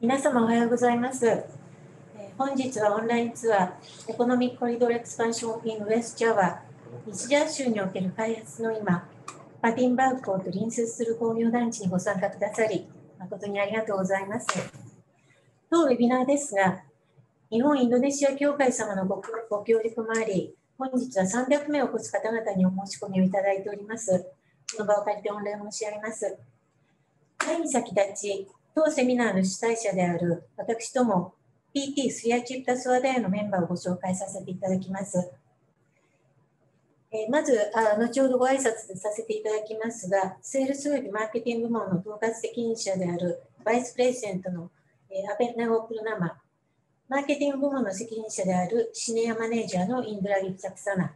皆様おはようございます。本日はオンラインツアーエコノミックコリドルエクスパンション in West Java 西ジャワ州における開発の今、パティンバーグ港と隣接する工業団地にご参加くださり誠にありがとうございます。当ウェビナーですが、日本インドネシア協会様のご協力もあり、本日は300名を超す方々にお申し込みをいただいております。この場を借りて御礼申し上げます。会に先立ち、当セミナーの主催者である私ども PT スリアチプタスワダヤのメンバーをご紹介させていただきます。まず、後ほどご挨拶させていただきますが、セールスおよびマーケティング部門の統括責任者であるバイスプレジデントのアベナゴプルナマ、マーケティング部門の責任者であるシニアマネージャーのインドラ・ウィチャクサナ、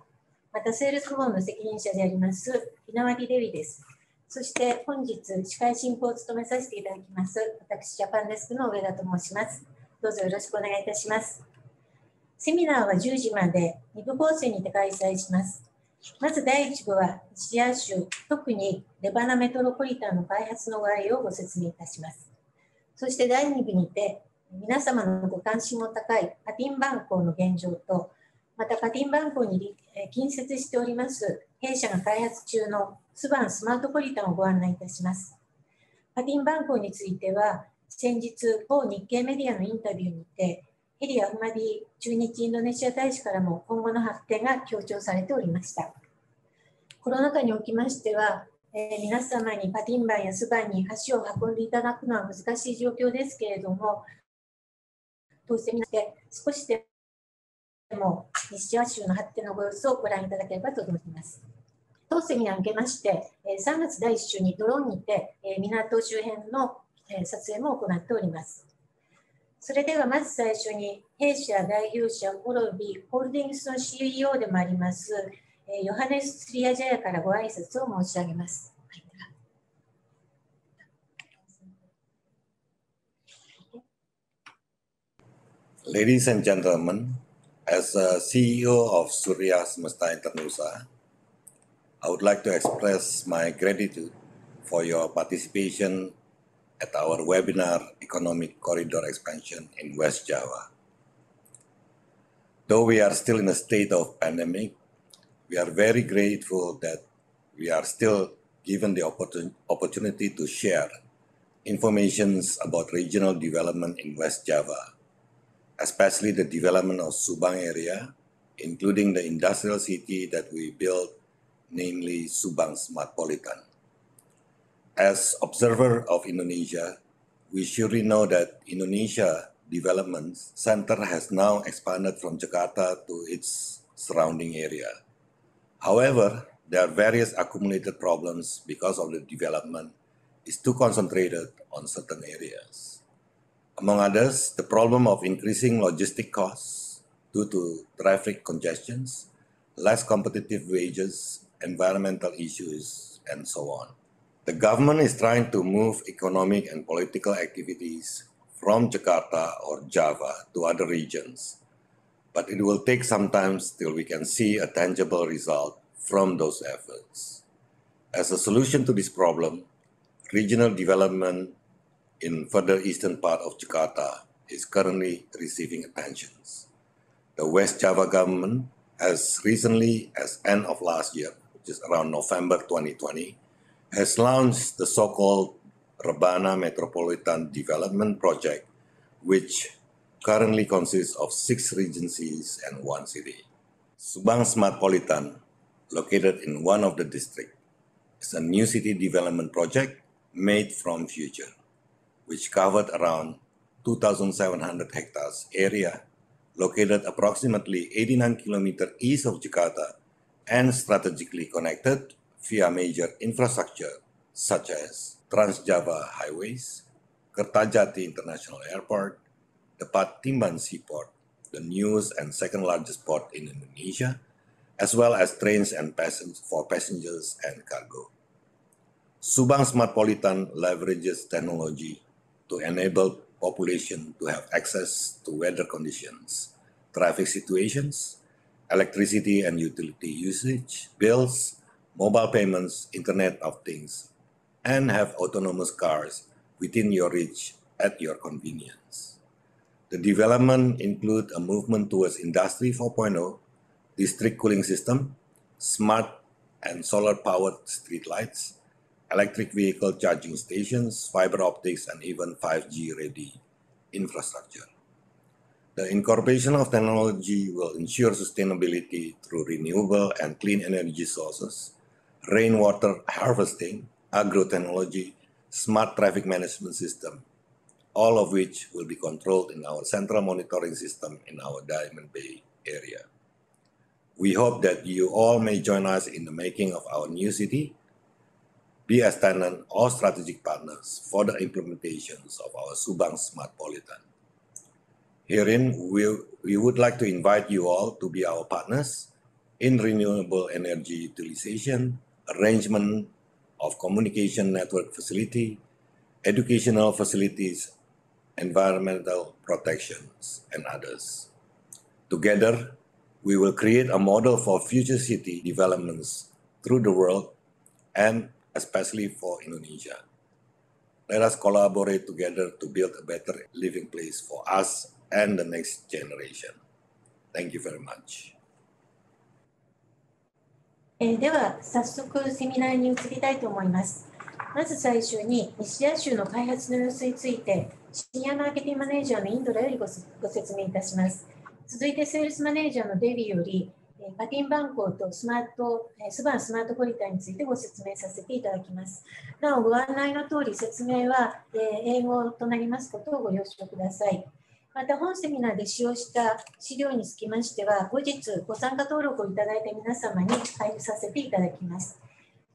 またセールス部門の責任者でありますビナワティ・デビです。そして本日司会進行を務めさせていただきます私ジャパンデスクの上田と申します。どうぞよろしくお願いいたします。セミナーは10時まで2部構成にて開催します。まず第1部は西ジャワ州、特にレバナメトロポリタンの開発の概要をご説明いたします。そして第2部にて皆様のご関心も高いパティンバン港の現状と、またパティンバン港に近接しております弊社が開発中のスバンスマートポリタンをご案内いたします。パティンバン港については、先日、某日系メディアのインタビューにて、ヘリア・フマディ駐日インドネシア大使からも今後の発展が強調されておりました。コロナ禍におきましては、皆様にパティンバンやスバンに足を運んでいただくのは難しい状況ですけれども、当選して少しでも西ジャワ州の発展のご様子をご覧いただければと思います。当セミナーに向けまして、3月第1週にドローンにて港周辺の撮影も行っております。それではまず最初に弊社代表者およびホールディングスの CEO でもありますヨハネス・スリアジャヤからご挨拶を申し上げます。Ladies and gentlemen, as a CEO of Suryacipta Indonesia, I would like to express my gratitude for your participation at our webinar Economic Corridor Expansion in West Java. Though we are still in a state of pandemic, we are very grateful that we are still given the opportunity to share information about regional development in West Java, especially the development of Subang area, including the industrial city that we built, namely Subang Smartpolitan. As observer of Indonesia, we surely know that Indonesia Development Center has now expanded from Jakarta to its surrounding area. However, there are various accumulated problems because of the development is too concentrated on certain areas. Among others, the problem of increasing logistic costs due to traffic congestions, less competitive wages, environmental issues, and so on. The government is trying to move economic and political activities from Jakarta or Java to other regions, but it will take some time till we can see a tangible result from those efforts. As a solution to this problem, regional development in further eastern part of Jakarta is currently receiving attentions. The West Java government has recently, as end of last year, which is around November 2020, has launched the so-called Rebana Metropolitan Development Project, which currently consists of 6 regencies and 1 city. Subang Smartpolitan, located in one of the districts, is a new city development project made from future, which covered around 2,700 hectares area, located approximately 89 kilometers east of Jakarta and strategically connected via major infrastructure such as Trans-Java highways, Kertajati International Airport, the Patimban Seaport, the newest and second largest port in Indonesia, as well as trains and for passengers and cargo. Subang Smartpolitan leverages technology to enable population to have access to weather conditions, traffic situations, electricity and utility usage, bills, mobile payments, Internet of Things, and have autonomous cars within your reach at your convenience. The development include a movement towards Industry 4.0, district cooling system, smart and solar-powered streetlights, electric vehicle charging stations, fiber optics, and even 5G-ready infrastructure. The incorporation of technology will ensure sustainability through renewable and clean energy sources, rainwater harvesting, agrotechnology, smart traffic management system, all of which will be controlled in our central monitoring system in our Diamond Bay area. We hope that you all may join us in the making of our new city, be as tenant or strategic partners for the implementations of our Subang Smartpolitan. Herein, we would like to invite you all to be our partners in renewable energy utilization, arrangement of communication network facility, educational facilities, environmental protections, and others. Together, we will create a model for future city developments through the world and especially for Indonesia. Let us collaborate together to build a better living place for us and the next generation. Thank you very much. では早速セミナーに移りたいと思います。まず最初に西ア州の開発の様子についてシニアマーケティングマネージャーのインドラよりご説明いたします。続いてセールスマネージャーのデビよりパティンバンコとスバンスマートポリタンについてご説明させていただきます。なおご案内の通り説明は英語となりますことをご了承ください。また本セミナーで使用した資料につきましては後日ご参加登録をいただいた皆様に配布させていただきます。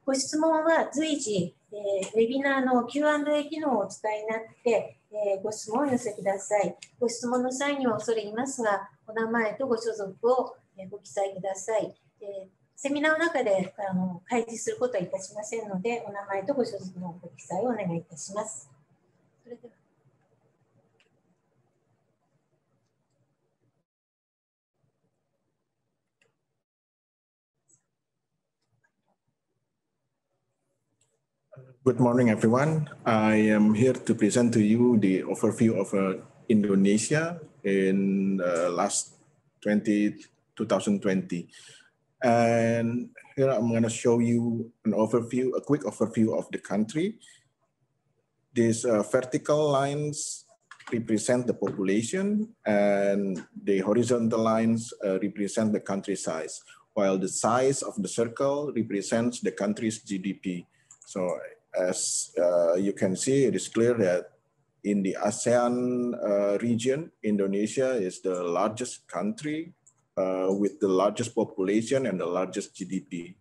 ご質問は随時ウェビナーの Q&A 機能をお使いになってご質問を寄せください。ご質問の際には恐れ入りますがお名前とご所属をご記載ください。セミナーの中で開示することはいたしませんので、お名前とご所属のご記載をお願いいたします。それではGood morning, everyone. I am here to present to you the overview of Indonesia in last 2020. And here I'm going to show you an overview, a quick overview of the country. These vertical lines represent the population and the horizontal lines represent the country size, while the size of the circle represents the country's GDP. So as you can see, it is clear that in the ASEAN region, Indonesia is the largest country with the largest population and the largest GDP.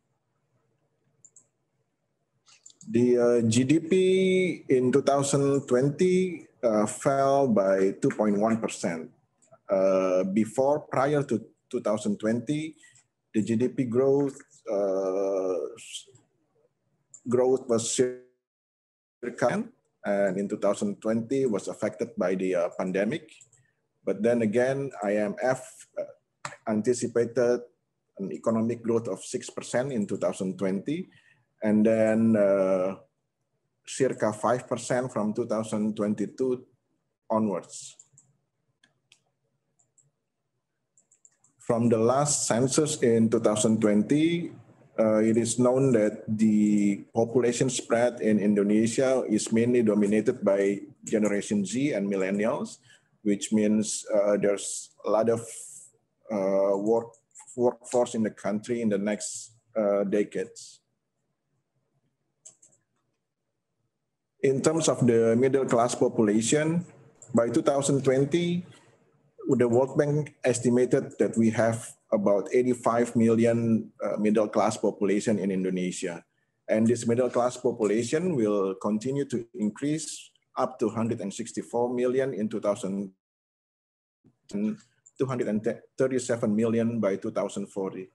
The GDP in 2020 fell by 2.1%. Prior to 2020, the GDP growth was circa, and in 2020 was affected by the pandemic. But then again, IMF anticipated an economic growth of 6% in 2020, and then circa 5% from 2022 onwards. From the last census in 2020, it is known that the population spread in Indonesia is mainly dominated by Generation Z and millennials, which means there's a lot of workforce in the country in the next decades. In terms of the middle class population, by 2020, the World Bank estimated that we have about 85 million middle class population in Indonesia. And this middle class population will continue to increase up to 164 million in 2000, 237 million by 2040.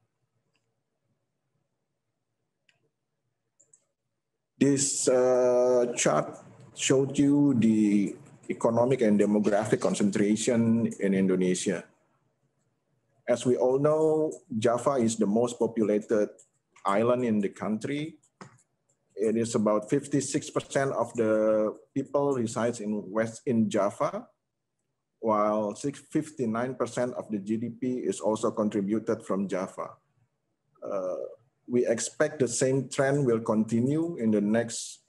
This chart showed you the economic and demographic concentration in Indonesia. As we all know, Java is the most populated island in the country. It is about 56% of the people resides in Java, while 59% of the GDP is also contributed from Java. We expect the same trend will continue in the next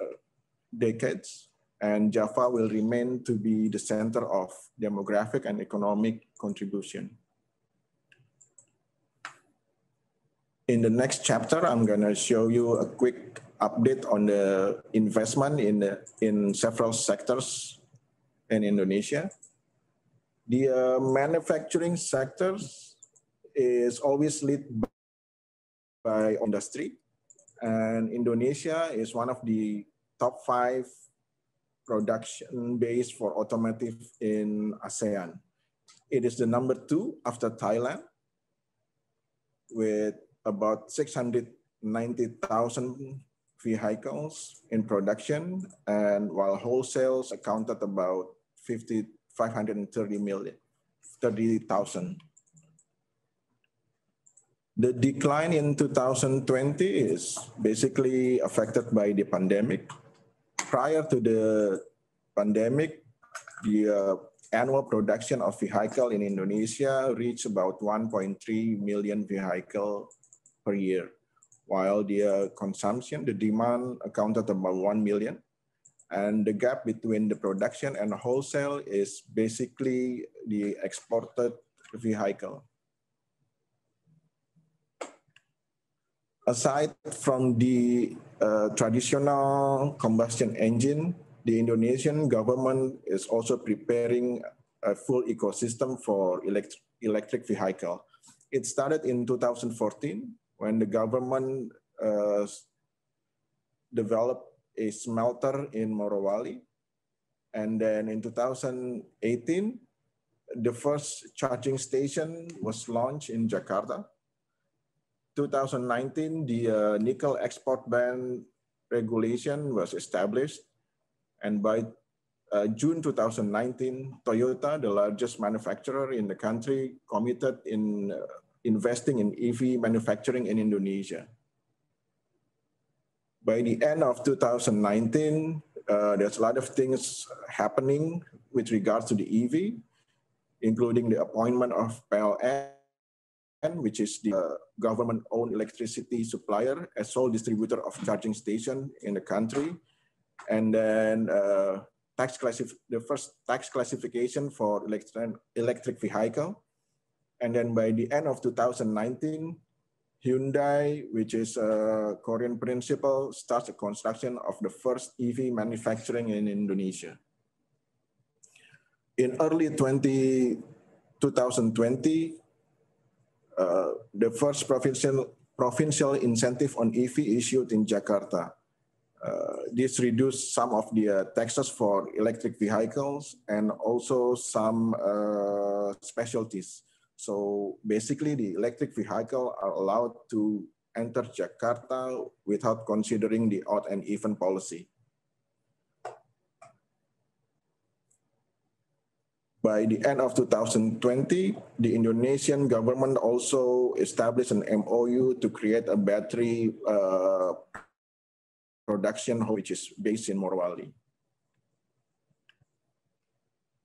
decades, and Java will remain to be the center of demographic and economic contribution. In the next chapter, I'm gonna show you a quick update on the investment in several sectors in Indonesia. The manufacturing sectors is always led by industry, and Indonesia is one of the top 5 production base for automotive in ASEAN. It is the number 2 after Thailand, with about 690,000 vehicles in production, and while wholesales accounted about 530,000. The decline in 2020 is basically affected by the pandemic. Prior to the pandemic, the annual production of vehicle in Indonesia reached about 1.3 million vehicles per year, while the consumption, the demand accounted about 1 million. And the gap between the production and wholesale is basically the exported vehicle. Aside from the traditional combustion engine, the Indonesian government is also preparing a full ecosystem for electric vehicle. It started in 2014 when the government developed a smelter in Morowali. And then in 2018, the first charging station was launched in Jakarta. 2019, the nickel export ban regulation was established. And by June 2019, Toyota, the largest manufacturer in the country, committed in investing in EV manufacturing in Indonesia. By the end of 2019, there's a lot of things happening with regards to the EV, including the appointment of PLN, which is the government-owned electricity supplier, a sole distributor of charging station in the country. And then the first tax classification for electric vehicle. And then by the end of 2019, Hyundai, which is a Korean principal, starts the construction of the first EV manufacturing in Indonesia. In early 2020, the first provincial incentive on EV issued in Jakarta. This reduced some of the taxes for electric vehicles and also some specialties. So basically the electric vehicle are allowed to enter Jakarta without considering the odd and even policy. By the end of 2020, the Indonesian government also established an MOU to create a battery production which is based in Morowali.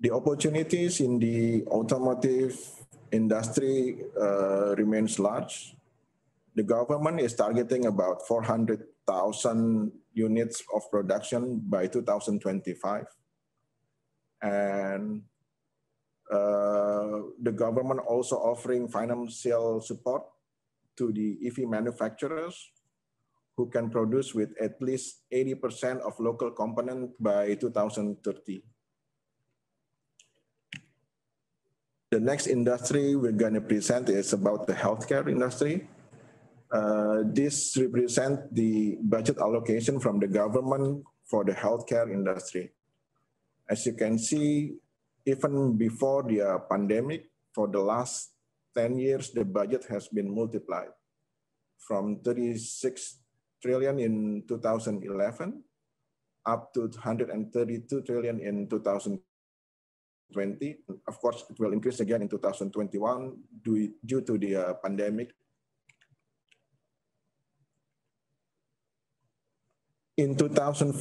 The opportunities in the automotive industry remains large. The government is targeting about 400,000 units of production by 2025. And the government also offering financial support to the EV manufacturers who can produce with at least 80% of local component by 2030. The next industry we're going to present is about the healthcare industry. This represents the budget allocation from the government for the healthcare industry. As you can see, even before the pandemic, for the last 10 years, the budget has been multiplied from 36 trillion in 2011 up to 132 trillion in 2020. Of course, it will increase again in 2021 due to the pandemic. In 2014,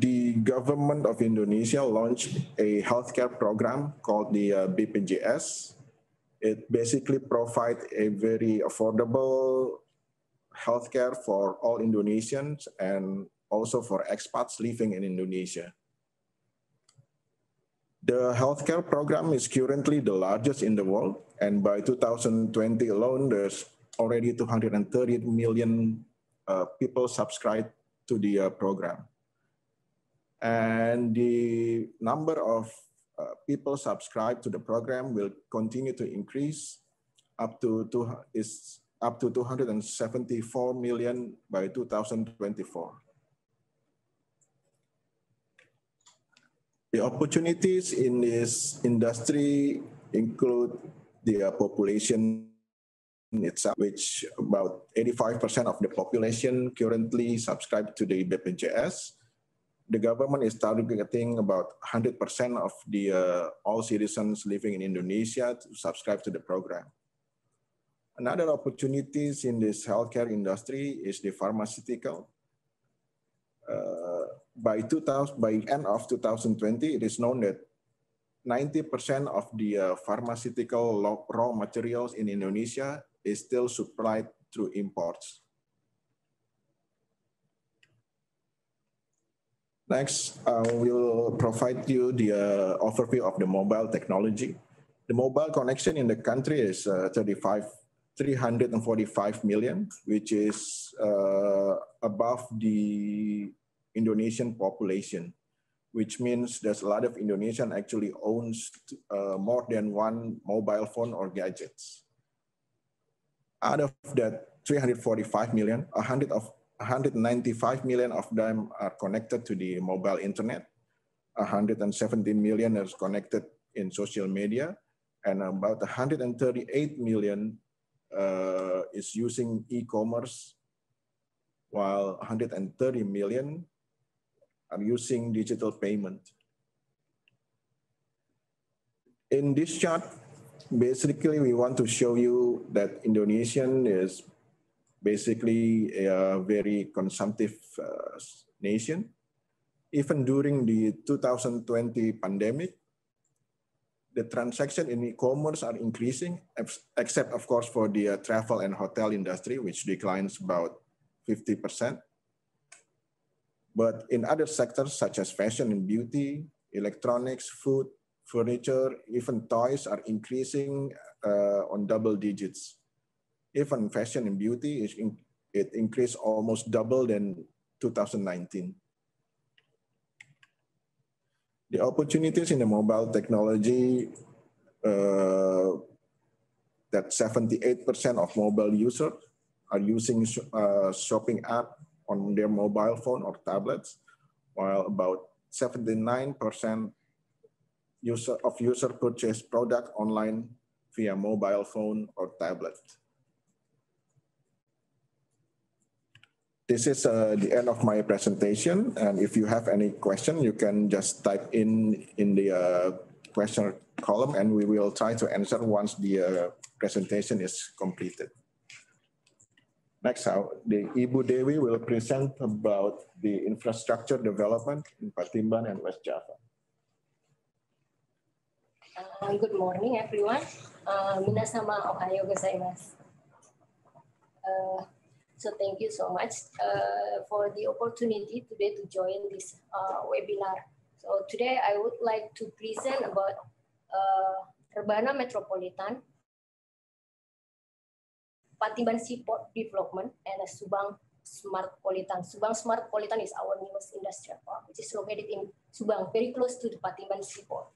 the government of Indonesia launched a healthcare program called the BPJS. It basically provides a very affordable healthcare for all Indonesians and also for expats living in Indonesia. The healthcare program is currently the largest in the world, and by 2020 alone, there's already 230 million people subscribed to the program. And the number of people subscribed to the program will continue to increase up to 274 million by 2024. The opportunities in this industry include the population itself, which about 85% of the population currently subscribe to the BPJS. The government is targeting about 100% of the all citizens living in Indonesia to subscribe to the program. Another opportunities in this healthcare industry is the pharmaceutical. By end of 2020, it is known that 90% of the pharmaceutical raw materials in Indonesia is still supplied through imports. Next, I will provide you the overview of the mobile technology. The mobile connection in the country is 345 million, which is above the Indonesian population, which means there's a lot of Indonesian actually owns more than one mobile phone or gadgets. Out of that 345 million, 195 million of them are connected to the mobile internet, 117 million is connected in social media, and about 138 million is using e-commerce, while 130 million are using digital payment. In this chart, basically we want to show you that Indonesian is basically a very consumptive nation. Even during the 2020 pandemic, the transaction in e-commerce are increasing, except of course for the travel and hotel industry, which declines about 50%. But in other sectors such as fashion and beauty, electronics, food, furniture, even toys are increasing on double digits. Even fashion and beauty, it increased almost double than 2019. The opportunities in the mobile technology, that 78% of mobile users are using shopping app on their mobile phone or tablets, while about 79% of user purchase product online via mobile phone or tablet. This is the end of my presentation, and if you have any question, you can just type in the question column, and we will try to answer once the presentation is completed. Next, the Ibu Dewi will present about the infrastructure development in Patimban and West Java. Good morning, everyone. Minasama ohayo gozaimasu. So thank you so much for the opportunity today to join this webinar. So today I would like to present about Rebana Metropolitan, Patimban Seaport Development, and Subang Smartpolitan. Subang Smartpolitan is our newest industrial park, which is located in Subang, very close to the Patimban Seaport.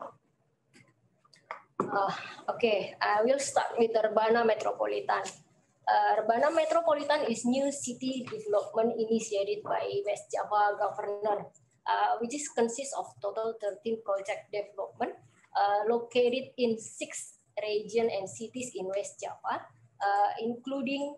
Okay, I will start with the Rebana Metropolitan. Rebana Metropolitan is new city development initiated by West Java Governor, which is consists of total 13 project development located in 6 regions and cities in West Java, including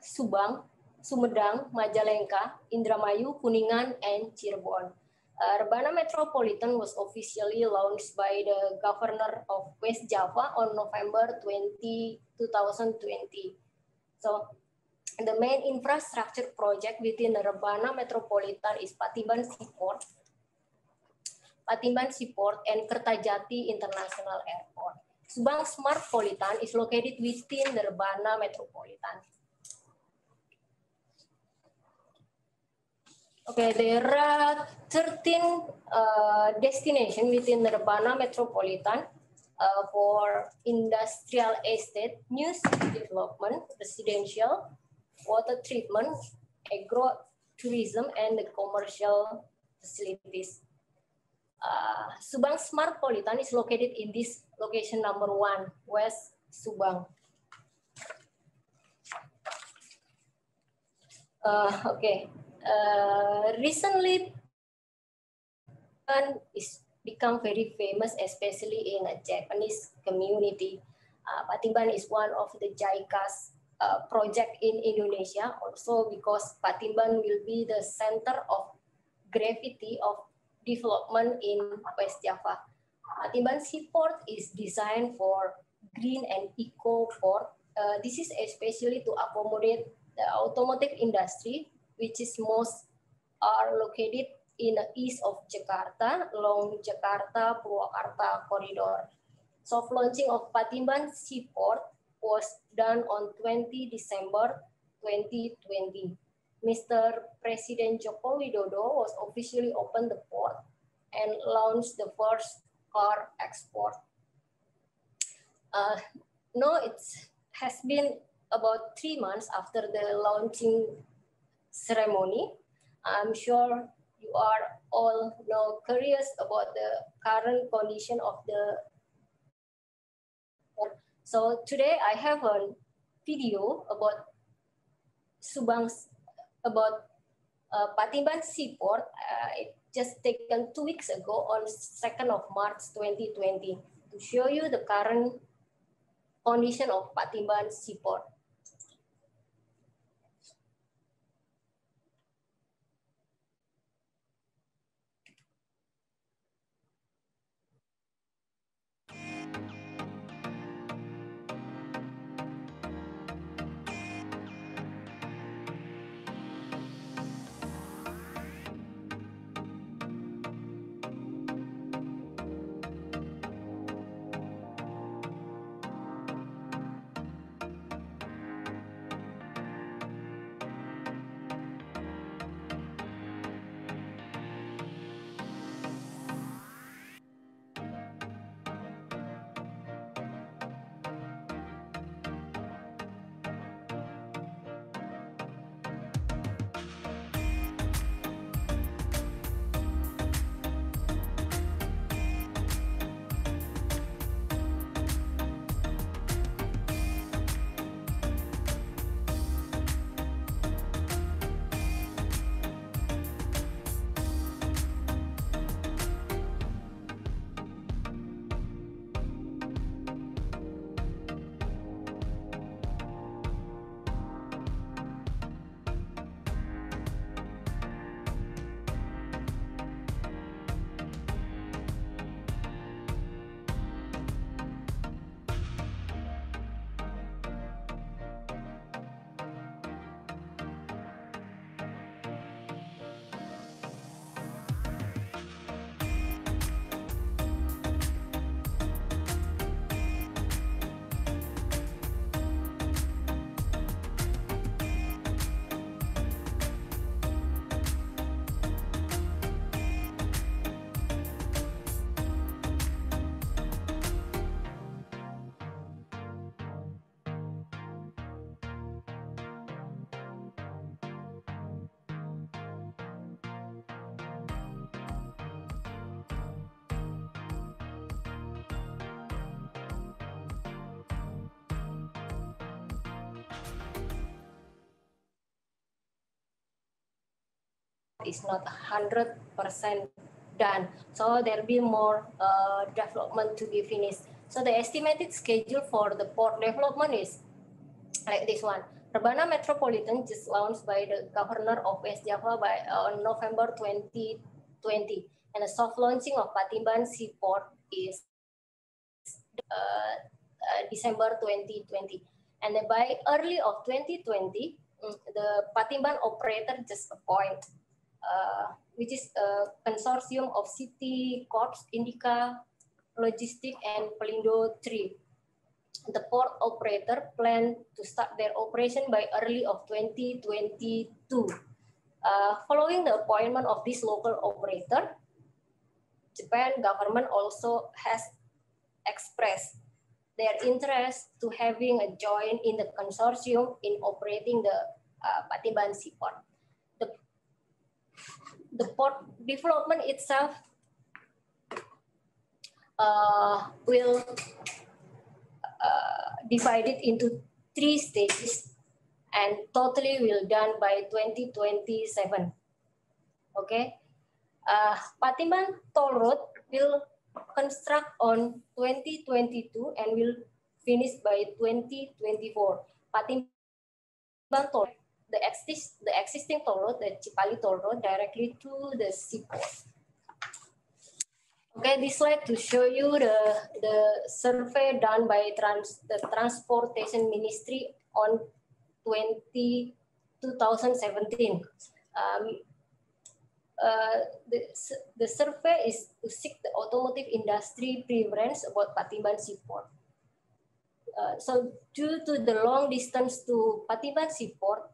Subang, Sumedang, Majalengka, Indramayu, Kuningan, and Cirebon. Rebana Metropolitan was officially launched by the Governor of West Java on November 2020. So The main infrastructure project within the Rebana Metropolitan is Patimban Seaport, and Kertajati International Airport. Subang Smartpolitan is located within the Rebana Metropolitan. Okay, there are 13 destinations within the Rebana Metropolitan for industrial estate, new development, residential, water treatment, agro-tourism, and the commercial facilities. Subang Smartpolitan is located in this location number 1, West Subang. Okay. Recently, is become very famous, especially in a Japanese community. Patimban is one of the JICA's project in Indonesia, also because Patimban will be the center of gravity of development in West Java. Patimban Seaport is designed for green and eco port. This is especially to accommodate the automotive industry, which is most are located in the east of Jakarta, along Jakarta-Purwakarta corridor. Soft launching of Patimban Seaport was done on 20 December 2020. Mr. President Joko Widodo was officially opened the port and launched the first car export. No, it has been about 3 months after the launching ceremony. I'm sure you are all now curious about the current condition of the port. So today I have a video about Patimban Seaport. It just taken 2 weeks ago on 2nd of March 2020 to show you the current condition of Patimban Seaport. Is not 100% done, so there will be more development to be finished. So the estimated schedule for the port development is like this one. Rebana Metropolitan just launched by the Governor of West Java on November 2020, and the soft launching of Patimban Seaport is December 2020, and by early of 2020. the Patimban operator just appoint, which is a consortium of City, Corps, Indica, Logistic, and Pelindo 3. The port operator planned to start their operation by early of 2022. Following the appointment of this local operator, Japan government also has expressed their interest to having a join in the consortium in operating the Patimban seaport. The port development itself will divide it into 3 stages and totally will done by 2027. Okay, Patimban Toll Road will construct on 2022 and will finish by 2024. Patimban Toll, the existing toll road, the Cipali Toll Road, directly to the seaport. Okay, this slide to show you the survey done by the Transportation Ministry on 2017. The survey is to seek the automotive industry preference about Patimban Seaport. So due to the long distance to Patimban Seaport,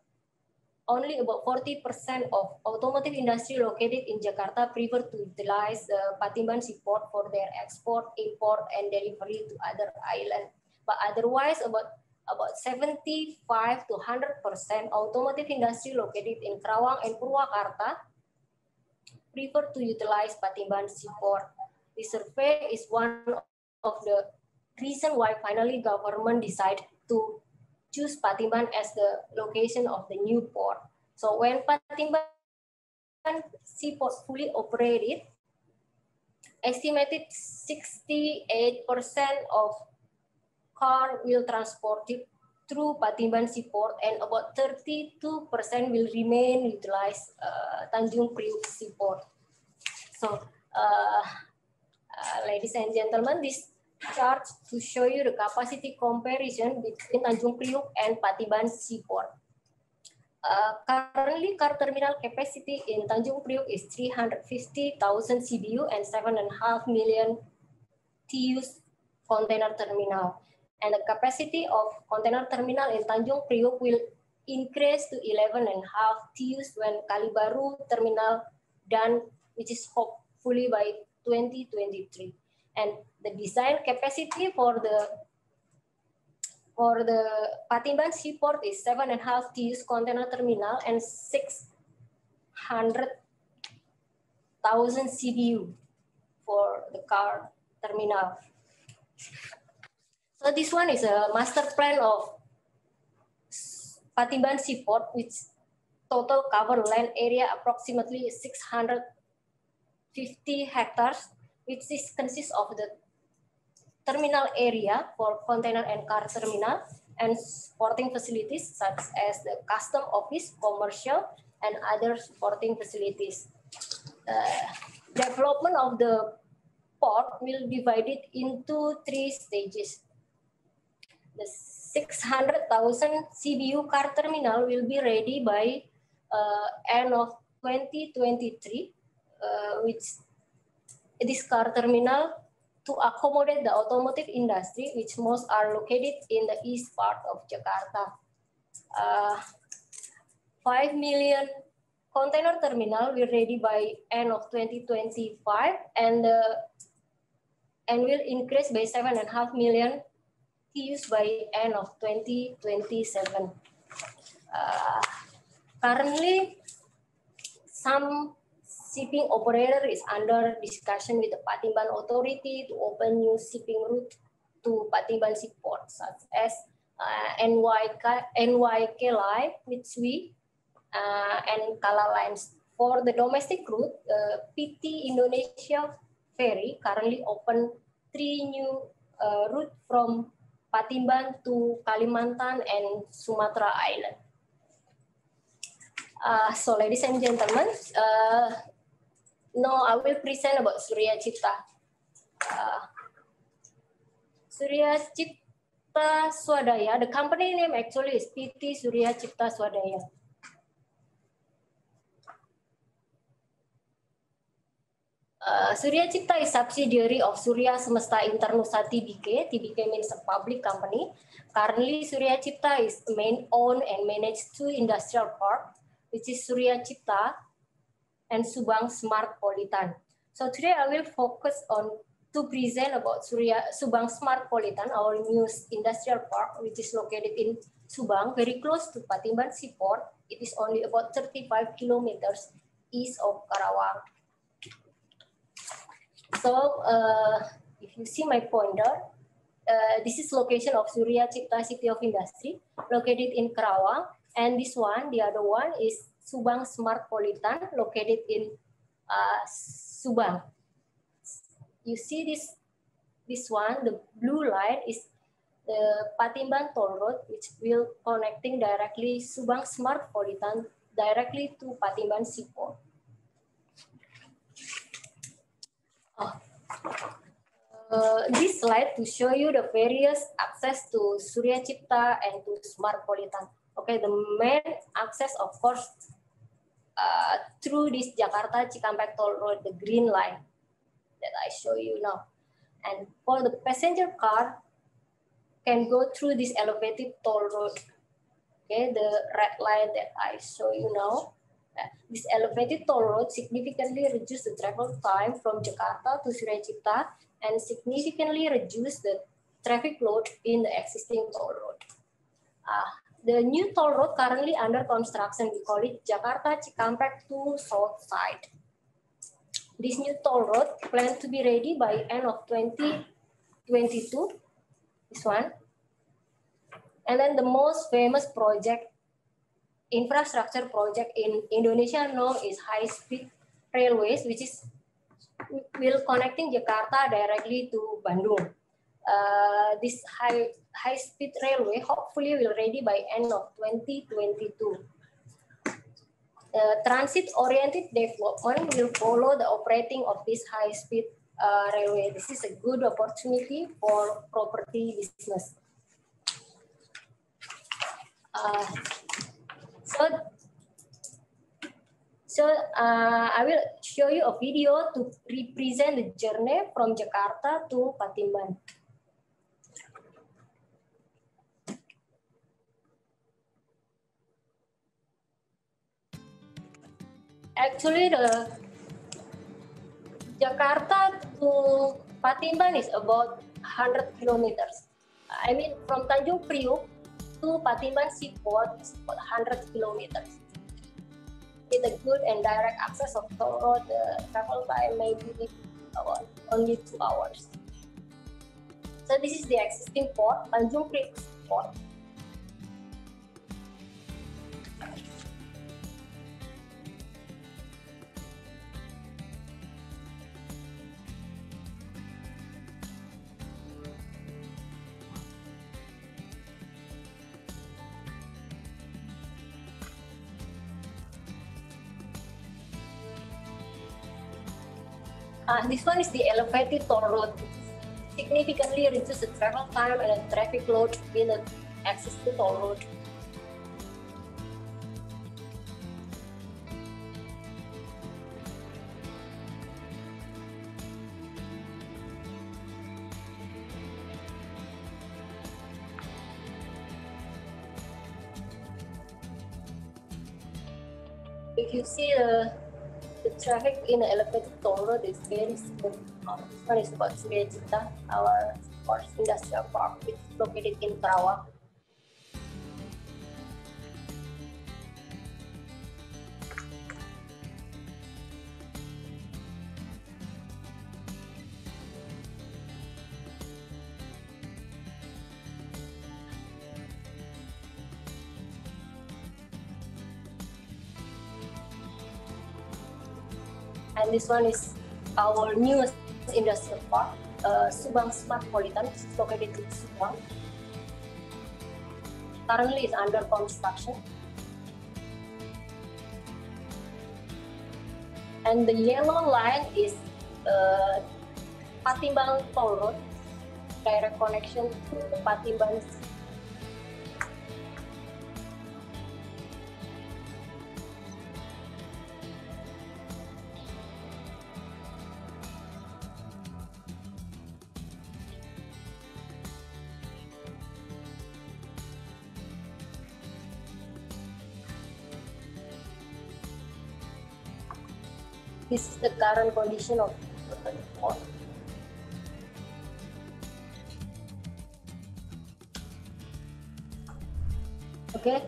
only about 40% of automotive industry located in Jakarta prefer to utilize the Patimban Seaport for their export, import, and delivery to other islands. But otherwise, about 75 to 100% automotive industry located in Karawang and Purwakarta prefer to utilize Patimban Seaport. This survey is one of the reasons why finally government decided to choose Patimban as the location of the new port. So when Patimban Seaport fully operated, estimated 68% of car will transported through Patimban Seaport and about 32% will remain utilized Tanjung Priok Seaport. So, ladies and gentlemen, this chart to show you the capacity comparison between Tanjung Priok and Patimban Seaport. Currently, car terminal capacity in Tanjung Priok is 350,000 CBU and 7.5 million TEUs container terminal. And the capacity of container terminal in Tanjung Priok will increase to 11.5 TEUs when Kalibaru terminal done, which is hopefully by 2023. And the design capacity for the Patimban Seaport is 7.5 TEUs container terminal and 600,000 CBU for the car terminal. So this one is a master plan of Patimban Seaport, which total cover land area approximately 650 hectares, which consists of the terminal area for container and car terminal and supporting facilities such as the custom office, commercial, and other supporting facilities. Development of the port will be divided into 3 stages. The 600,000 CBU car terminal will be ready by end of 2023, which this car terminal to accommodate the automotive industry, which most are located in the east part of Jakarta. 5 million container terminal will ready by end of 2025 and will increase by 7.5 million TEUs by end of 2027. Currently, some shipping operator is under discussion with the Patimban Authority to open new shipping route to Patimban Seaport, such as NYK Line, Mitsui, and Kala Lines. For the domestic route, PT Indonesia Ferry currently open 3 new routes from Patimban to Kalimantan and Sumatra Island. So ladies and gentlemen, now I will present about Suryacipta. Suryacipta Suryacipta Swadaya. The company name actually is PT Suryacipta Swadaya. Suryacipta is subsidiary of Surya Semesta Internusa Tbk. Tbk means a public company. Currently, Suryacipta is owned and managed two industrial parks, which is Suryacipta and Subang Smartpolitan. So today I will focus on to present about Subang Smartpolitan, our new industrial park, which is located in Subang, very close to Patimban Seaport. It is only about 35 kilometers east of Karawang. So if you see my pointer, this is location of Suryacipta City of Industry, located in Karawang, and this one, the other one is Subang Smartpolitan, located in Subang. You see this one, the blue line is the Patimban Toll Road, which will connecting directly Subang Smartpolitan directly to Patimban Seaport. This slide to show you the various access to Suryacipta and to Smartpolitan. Okay, the main access, of course, through this Jakarta Cikampek Toll Road, the green line that I show you now. And for the passenger car, can go through this elevated toll road. Okay, the red line that I show you now. This elevated toll road significantly reduces the travel time from Jakarta to Suryacipta and significantly reduce the traffic load in the existing toll road. The new toll road currently under construction, we call it Jakarta Cikampek to South Side. This new toll road planned to be ready by end of 2022, this one. And then the most famous project, infrastructure project in Indonesia now is high-speed railways, which is will connecting Jakarta directly to Bandung. This high-speed railway hopefully will ready by end of 2022. Transit-oriented development will follow the operating of this high-speed railway. This is a good opportunity for property business. I will show you a video to represent the journey from Jakarta to Patimban. Actually, the Jakarta to Patimban is about 100 kilometers. I mean, from Tanjung Priok to Patimban Seaport is about 100 kilometers. With a good and direct access of toll road, the travel time may be about only 2 hours. So this is the existing port, Tanjung Priok port. This one is the elevated toll road. Significantly reduces the travel time and the traffic load in the existing toll road. If you see the traffic in the elevated toll road is very smooth. This one is about Suryacipta, our first industrial park, which is located in Karawang. And this one is our newest industrial park, Subang Smartpolitan, which is located in Subang. Currently is under construction. And the yellow line is Patimban Toll Road. direct connection to Patimban. This is the current condition of the port. Okay,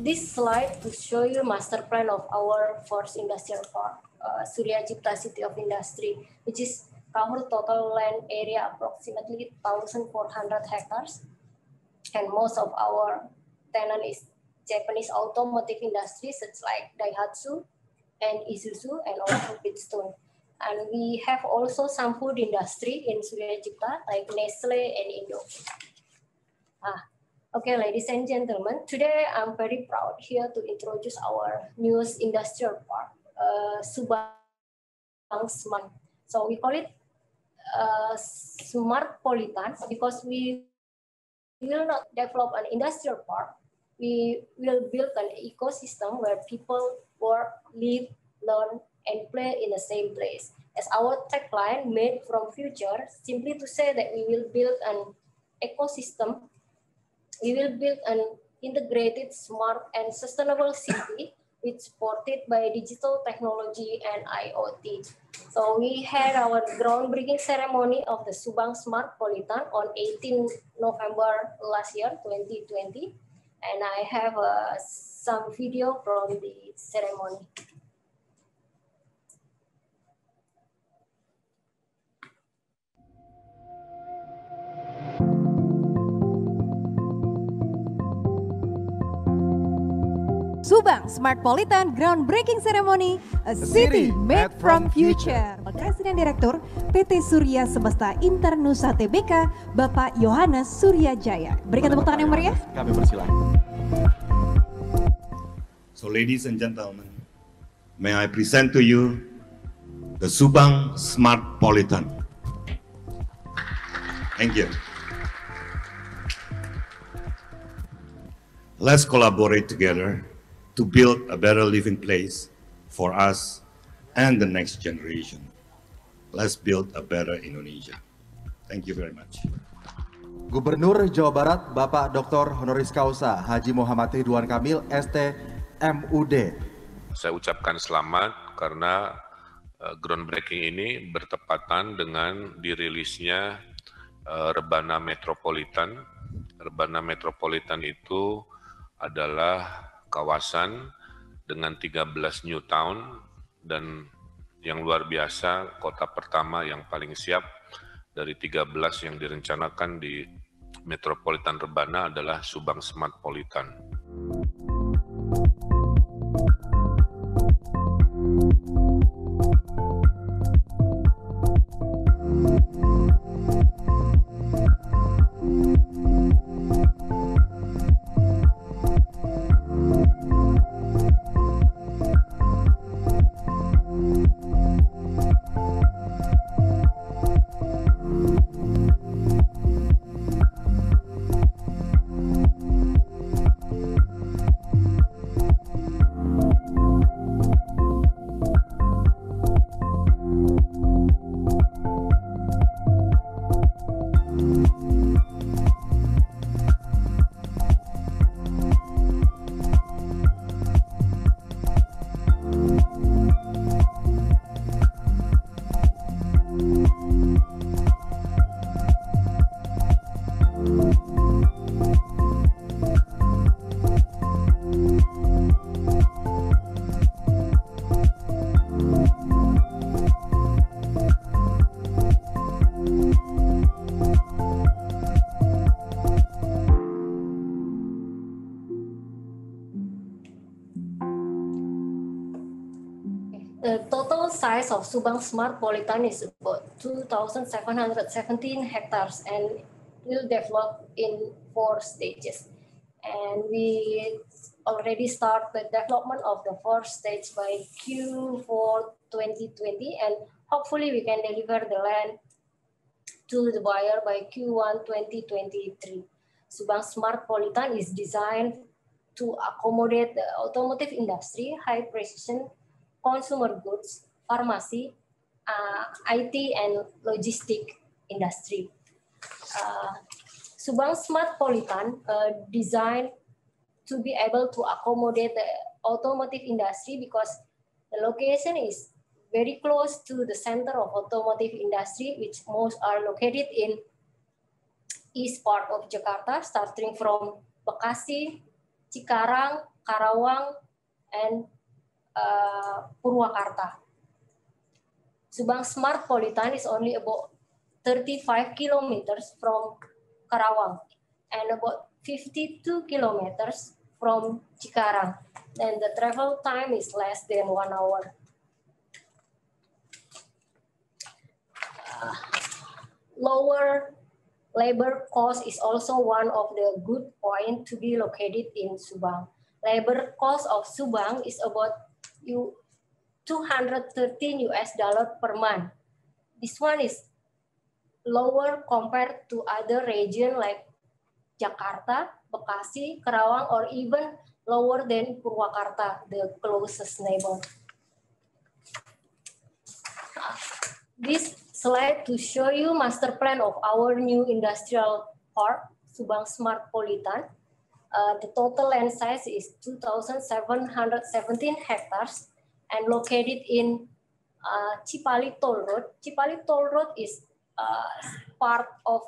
this slide to show you master plan of our fourth industrial park, Suryacipta City of Industry, which is cover total land area approximately 1,400 hectares, and most of our tenant is Japanese automotive industry such like Daihatsu and Isuzu, and also Bridgestone. And we have also some food industry in Suryacipta like Nestle and Indo. Okay, ladies and gentlemen, today I'm very proud here to introduce our newest industrial park, Subang Smart. So we call it Smartpolitan because we will not develop an industrial park. We will build an ecosystem where people work, live, learn, and play in the same place. As our tagline, made from future, simply to say that we will build an ecosystem, we will build an integrated, smart, and sustainable city which supported by digital technology and IoT. So we had our groundbreaking ceremony of the Subang Smartpolitan on 18 November last year, 2020. And I have some video from the ceremony. Subang Smartpolitan Groundbreaking Ceremony, a city made from future. Presiden Direktur PT Surya Semesta Internusa Tbk, Bapak Yohanes Suryajaya. Berikan tepuk tangan yang meriah. Kami persilakan. So ladies and gentlemen, may I present to you the Subang Smartpolitan. Thank you. Let's collaborate together to build a better living place for us and the next generation. Let's build a better Indonesia. Thank you very much. Gubernur Jawa Barat, Bapak Dr. Honoris Causa Haji Muhammad Ridwan Kamil, ST MUD. Saya ucapkan selamat karena groundbreaking ini bertepatan dengan dirilisnya Rebana Metropolitan. Rebana Metropolitan itu adalah kawasan dengan 13 new town dan yang luar biasa, kota pertama yang paling siap dari 13 yang direncanakan di Metropolitan Rebana adalah Subang Smartpolitan. The total size of Subang Smartpolitan is about 2,717 hectares and will develop in 4 stages. And we already start the development of the 4th stage by Q4 2020, and hopefully we can deliver the land to the buyer by Q1 2023. Subang Smartpolitan is designed to accommodate the automotive industry, high precision consumer goods, pharmacy, IT, and logistic industry. Subang Smartpolitan designed to be able to accommodate the automotive industry because the location is very close to the center of automotive industry, which most are located in east part of Jakarta, starting from Bekasi, Cikarang, Karawang, and Purwakarta. Subang Smartpolitan is only about 35 kilometers from Karawang and about 52 kilometers from Cikarang. And the travel time is less than 1 hour. Lower labor cost is also one of the good points to be located in Subang. Labor cost of Subang is about $213 per month. This one is lower compared to other regions like Jakarta, Bekasi, Karawang, or even lower than Purwakarta, the closest neighbor. This slide to show you master plan of our new industrial park, Subang Smartpolitan. The total land size is 2,717 hectares and located in Cipali Toll Road. Cipali Toll Road is part of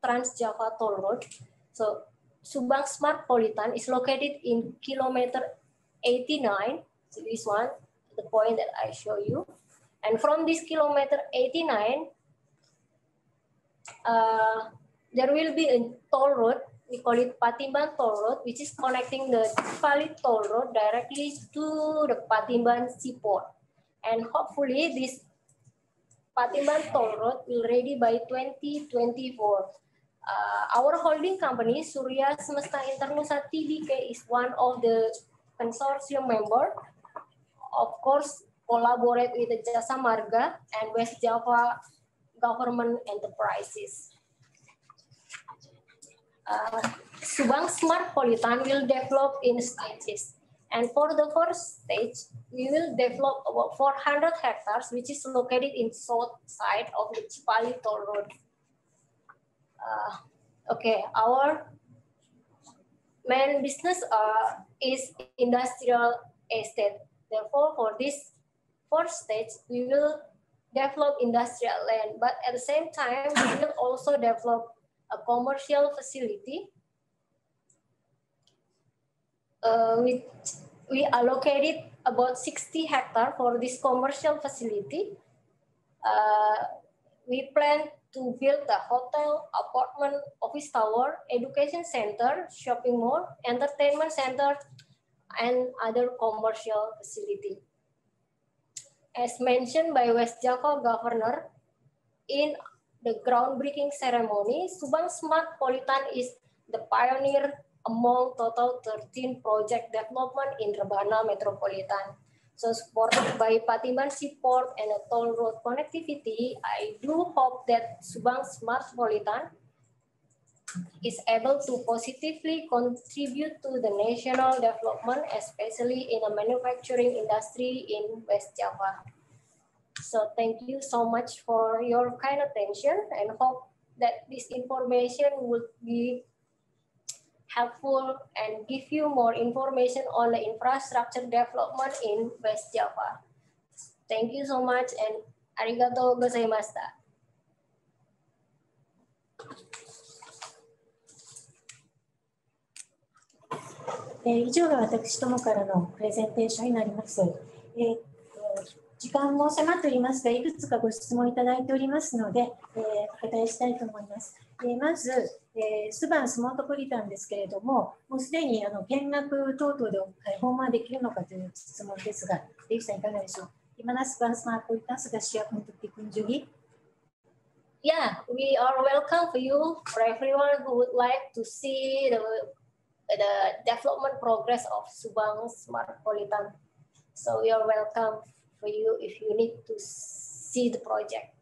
Trans Java Toll Road. So Subang Smartpolitan is located in kilometer 89. So this one, the point that I show you. And from this kilometer 89, there will be a toll road. We call it Patimban Toll Road, which is connecting the Cipali Toll Road directly to the Patimban Seaport. And hopefully this Patimban Toll Road will ready by 2024. Our holding company, Suryacipta Internusa Tbk, is one of the consortium member. Of course, collaborate with the Jasa Marga and West Java government enterprises. Subang Smartpolitan will develop in stages. And for the first stage, we will develop about 400 hectares, which is located in south side of the Cipali Toll Road. Okay, our main business is industrial estate. Therefore, for this first stage, we will develop industrial land, but at the same time, we will also develop a commercial facility. We allocated about 60 hectares for this commercial facility. We plan to build a hotel, apartment, office tower, education center, shopping mall, entertainment center, and other commercial facility. As mentioned by West Java Governor, in the groundbreaking ceremony, Subang Smartpolitan is the pioneer among total 13 project development in Rebana Metropolitan. So supported by Patimban Seaport and a toll road connectivity, I do hope that Subang Smartpolitan is able to positively contribute to the national development, especially in the manufacturing industry in West Java. So thank you so much for your kind attention and hope that this information would be helpful and give you more information on the infrastructure development in West Java. Thank you so much and arigatou gozaimashita. 以上が私どもからのプレゼンテーションになります。時間も迫っておりますが、いくつかご質問いただいておりますので、お答えしたいと思います。まず、スバンスモートポリタンですけれども、もうすでに見学等々で訪問できるのかという質問ですが、デイさんいかがでしょう。Gimana Subang Smartpolitan sudah siap untuk dikunjungi? Yeah, we are welcome for you, for everyone who would like to see the development progress of Subang Smartpolitan. So we are welcome for you if you need to see the project.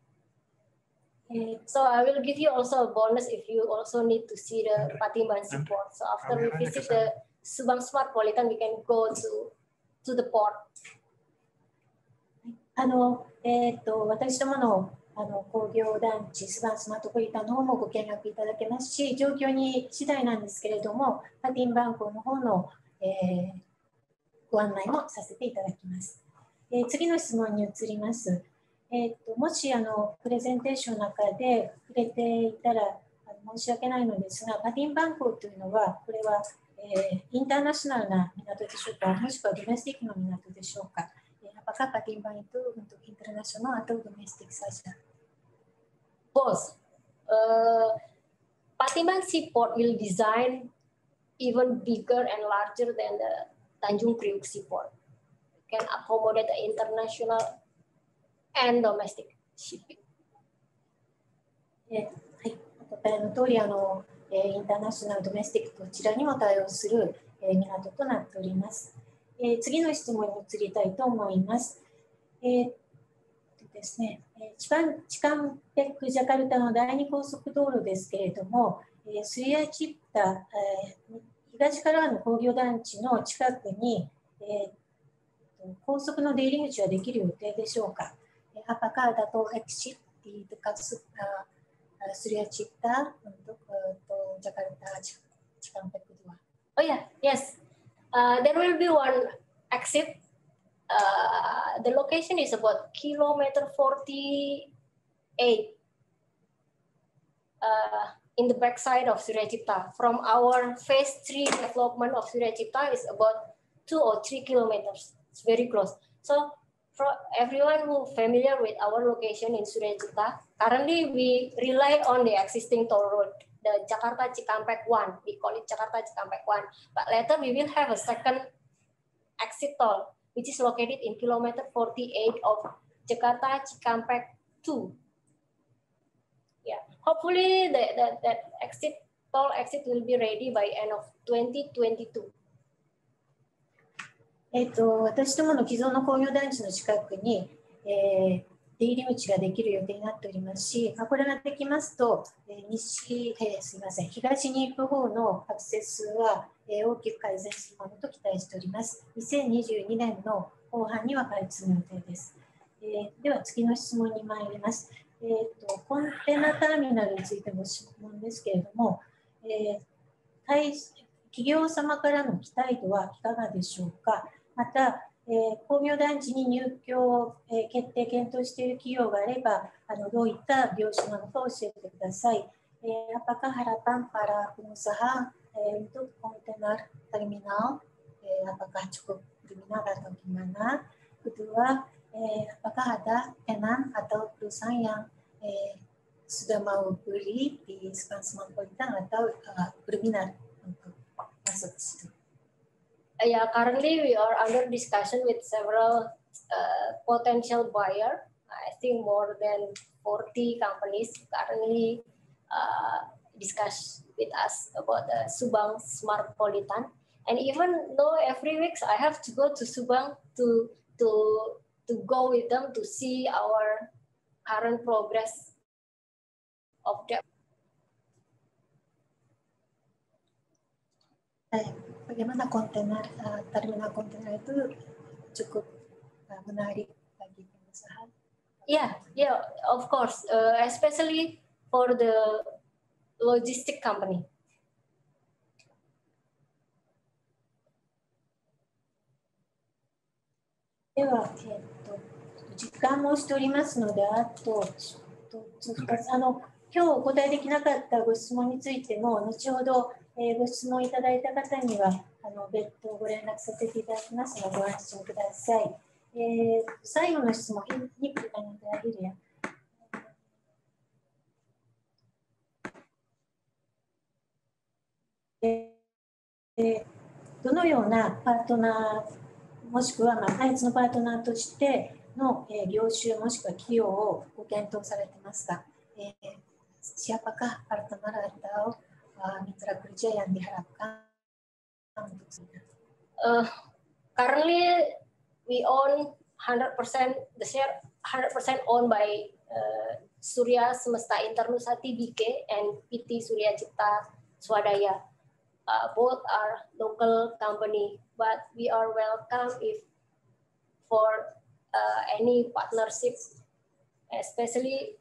So I will give you also a bonus if you also need to see the Patimbansi port. So after we visit the Subang Smartpolitan, we can go to the port. 私どもの工業団地スバンスマートポリタンの方もご見学いただけますし、状況に次第なんですけれども、パティンバン港の方の、ご案内もさせていただきます。次の質問に移ります。もしプレゼンテーションの中で触れていたら申し訳ないのですが、パティンバン港というのは、これは、インターナショナルな港でしょうか、もしくはドメスティックの港でしょうか。Apakah Patimban itu untuk internasional atau domestik saja? Both. Patimban Seaport will design even bigger and larger than the Tanjung Priok Seaport. It can accommodate the international and domestic shipping. はい、お答えの通りインターナショナル、ドメスティックどちらにも対応する港となっております。次の質問に移りたいと思います。ですね、チカンペックジャカルタの第二高速道路ですけれども、スリアチッタ、東からの工業団地の近くに、高速の出入り口はできる予定でしょうか。Apakah ada tol exit di dekat Suryacipta untuk tol Jakarta Cikampek kedua? Oh yeah, yes. There will be one exit. The location is about kilometer 48 in the backside of Suryacipta. From our phase 3 development of Suryacipta is about 2 or 3 kilometers. It's very close. So for everyone who familiar with our location in Suryacipta, currently we rely on the existing toll road, the Jakarta Cikampek 1. We call it Jakarta Cikampek 1. But later we will have a second exit toll, which is located in kilometer 48 of Jakarta Cikampek 2. Yeah, hopefully that toll exit will be ready by end of 2022. 私どもの既存の工業団地の近くに、出入り口ができる予定になっておりますし、これができますと、東に行く方のアクセスは、大きく改善するものと期待しております。2022年の後半には開通の予定です。では次の質問に参ります。コンテナターミナルについての質問ですけれども、企業様からの期待度はいかがでしょうか。また、工業団地に入居を決定検討している企業があれば、どういった業種なのか教えてください。Apakah harapan para pengusaha untuk kontainer terminal, apakah cukup berminat atau gimana? Kedua, apakah ada tenan atau perusahaan yang sudah mau beli di Subang Smartpolitan atau berminat untuk masuk ke situ? Yeah, currently we are under discussion with several potential buyer. I think more than 40 companies currently discuss with us about the Subang Smartpolitan. And even though every week I have to go to Subang to go with them to see our current progress of that. Bagaimana terminal kontainer itu cukup menarik bagi pengusaha? Yeah, of course, especially for the logistic company. では、時間もしておりますので、あと今日お答えできなかったご質問についても、後ほどご質問いただいた方には別途ご連絡させていただきますのでご安心ください。最後の質問、にくだのであげるや。どのようなパートナー、もしくは開発のパートナーとしての業種もしくは企業をご検討されてますか。Siapakah partner atau mitra kerja yang diharapkan untuk currently we own 100% the share 100% owned by Suryacipta Internusati BK and PT Suryacipta Swadaya. Both are local company, but we are welcome if for any partnership, especially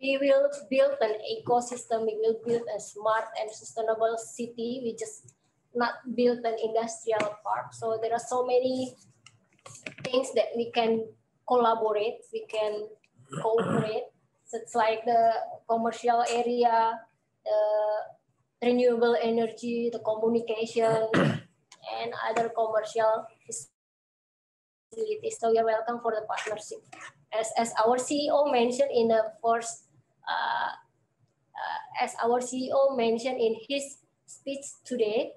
we will build an ecosystem, we will build a smart and sustainable city. We just not build an industrial park. So there are so many things that we can collaborate, we can cooperate. So it's like the commercial area, the renewable energy, the communication, and other commercial facilities. So you're welcome for the partnership. As our CEO mentioned in the first, as our CEO mentioned in his speech today,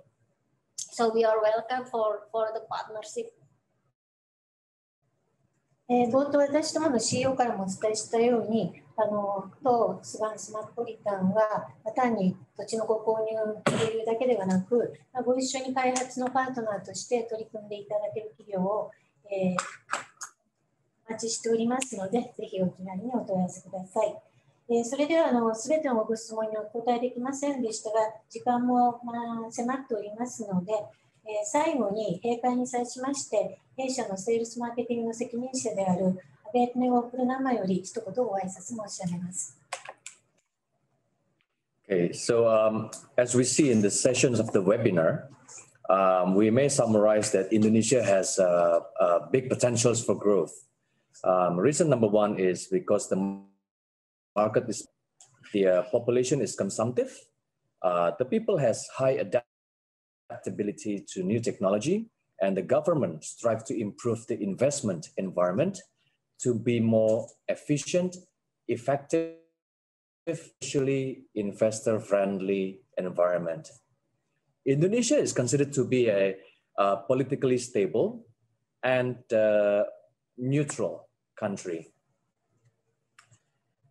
so we are welcome for the partnership. 冒頭私どもの CEO からもお伝えしたように、当スバンスマートポリタンは単に土地のご購入というだけではなく、ご一緒に開発のパートナーとして取り組んでいただける企業を、お待ちしておりますので、ぜひお気軽にお問い合わせください。それではすべてのご質問にお答えできませんでしたが、時間も迫っておりますので、最後に閉会に際しまして、弊社のセールスマーケティングの責任者である阿部ネゴプルナマより一言ご挨拶申し上げます。Okay, so as we see in the sessions of the webinar, we may summarize that Indonesia has big potentials for growth. Reason number one is because the market is, the population is consumptive. The people has high adaptability to new technology, and the government strives to improve the investment environment to be more efficient, effective, especially investor-friendly environment. Indonesia is considered to be a politically stable and neutral country.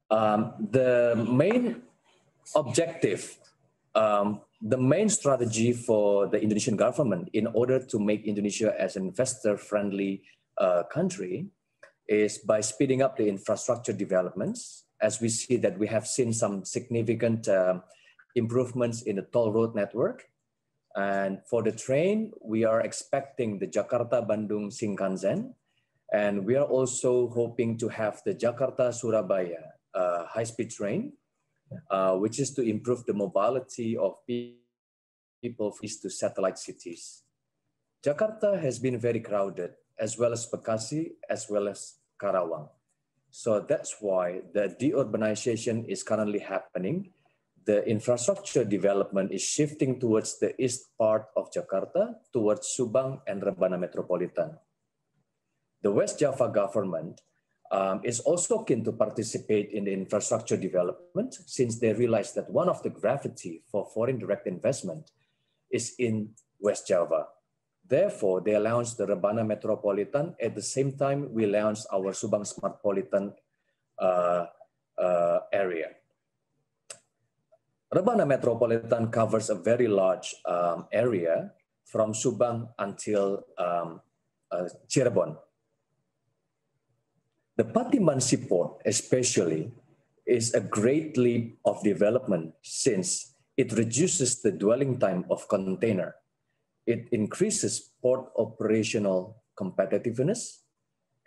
The main objective, the main strategy for the Indonesian government in order to make Indonesia as an investor-friendly country is by speeding up the infrastructure developments. As we see that we have seen some significant improvements in the toll road network. And for the train, we are expecting the Jakarta-Bandung Shinkansen. And we are also hoping to have the Jakarta-Surabaya high-speed train, which is to improve the mobility of people to satellite cities. Jakarta has been very crowded, as well as Bekasi, as well as Karawang. So that's why the deurbanization is currently happening. The infrastructure development is shifting towards the east part of Jakarta, towards Subang and Rebana Metropolitan. The West Java government is also keen to participate in the infrastructure development since they realize that one of the gravity for foreign direct investment is in West Java. Therefore, they launched the Rebana Metropolitan. At the same time, we launched our Subang Smartpolitan area. Rebana Metropolitan covers a very large area from Subang until Cirebon. The Patimban Seaport especially is a great leap of development since it reduces the dwelling time of container. It increases port operational competitiveness,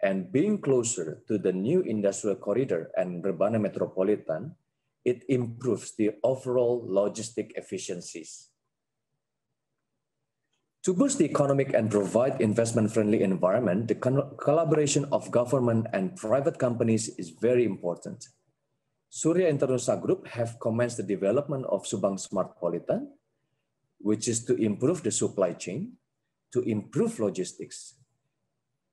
and being closer to the new industrial corridor and Rebana Metropolitan, it improves the overall logistic efficiencies. To boost the economic and provide investment-friendly environment, the collaboration of government and private companies is very important. Surya Internusa Group have commenced the development of Subang Smartpolitan, which is to improve the supply chain, to improve logistics,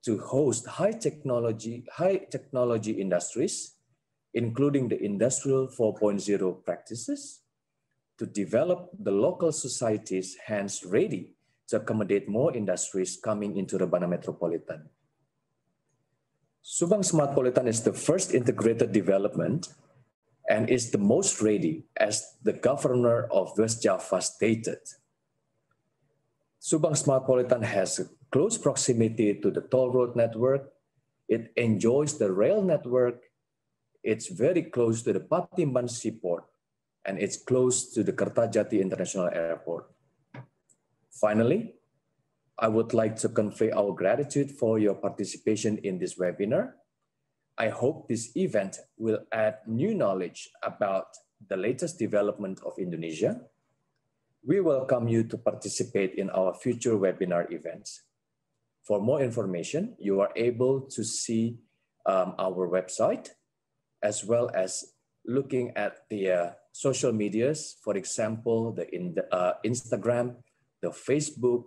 to host high technology industries, including the Industrial 4.0 practices, to develop the local societies hands ready to accommodate more industries coming into Rebana Metropolitan. Subang Smartpolitan is the first integrated development and is the most ready, as the governor of West Java stated. Subang Smartpolitan has a close proximity to the toll road network. It enjoys the rail network, It's very close to the Patimban Seaport, and it's close to the Kertajati International Airport. Finally, I would like to convey our gratitude for your participation in this webinar. I hope this event will add new knowledge about the latest development of Indonesia. We welcome you to participate in our future webinar events. For more information, you are able to see our website, as well as looking at the social medias, for example, the Instagram, the Facebook,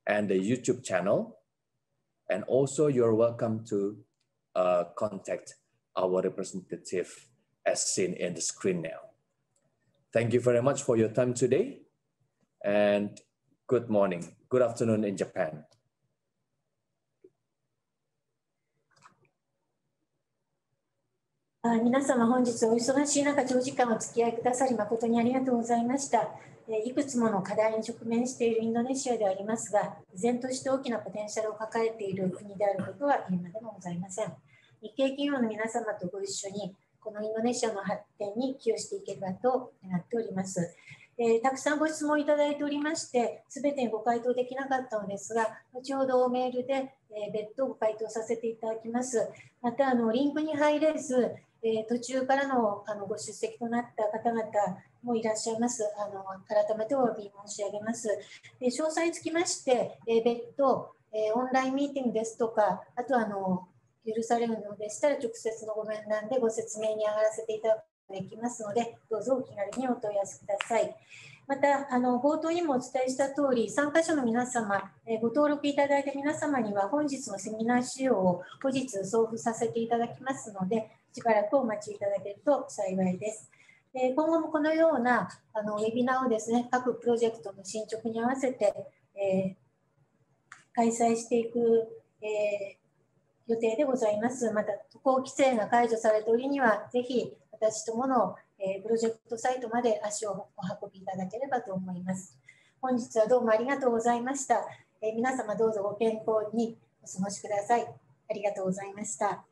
and the YouTube channel. And also you're welcome to contact our representative as seen in the screen now. Thank you very much for your time today, and good morning, good afternoon in Japan. 皆様、本日お忙しい中、長時間お付き合いくださり誠にありがとうございました。いくつもの課題に直面しているインドネシアでありますが、依然として大きなポテンシャルを抱えている国であることは言うまでもございません。日系企業の皆様とご一緒に、このインドネシアの発展に寄与していければと願っております。たくさんご質問いただいておりまして、すべてにご回答できなかったのですが、後ほどメールで別途ご回答させていただきます。また、リンクに入れず、途中からのご出席となった方々もいらっしゃいます。改めてお詫び申し上げます。詳細につきまして、別途、オンラインミーティングですとか、あと許されるのでしたら、直接のご面談でご説明に上がらせていただくことができますので、どうぞお気軽にお問い合わせください。また、冒頭にもお伝えしたとおり、参加者の皆様、ご登録いただいた皆様には、本日のセミナー資料を後日送付させていただきますので、しばらくお待ちいただけると幸いです。今後もこのようなウェビナーをですね、各プロジェクトの進捗に合わせて、開催していく、予定でございます。また、渡航規制が解除された折には、ぜひ私どものプロジェクトサイトまで足をお運びいただければと思います。本日はどうもありがとうございました。皆様どうぞご健康にお過ごしください。ありがとうございました。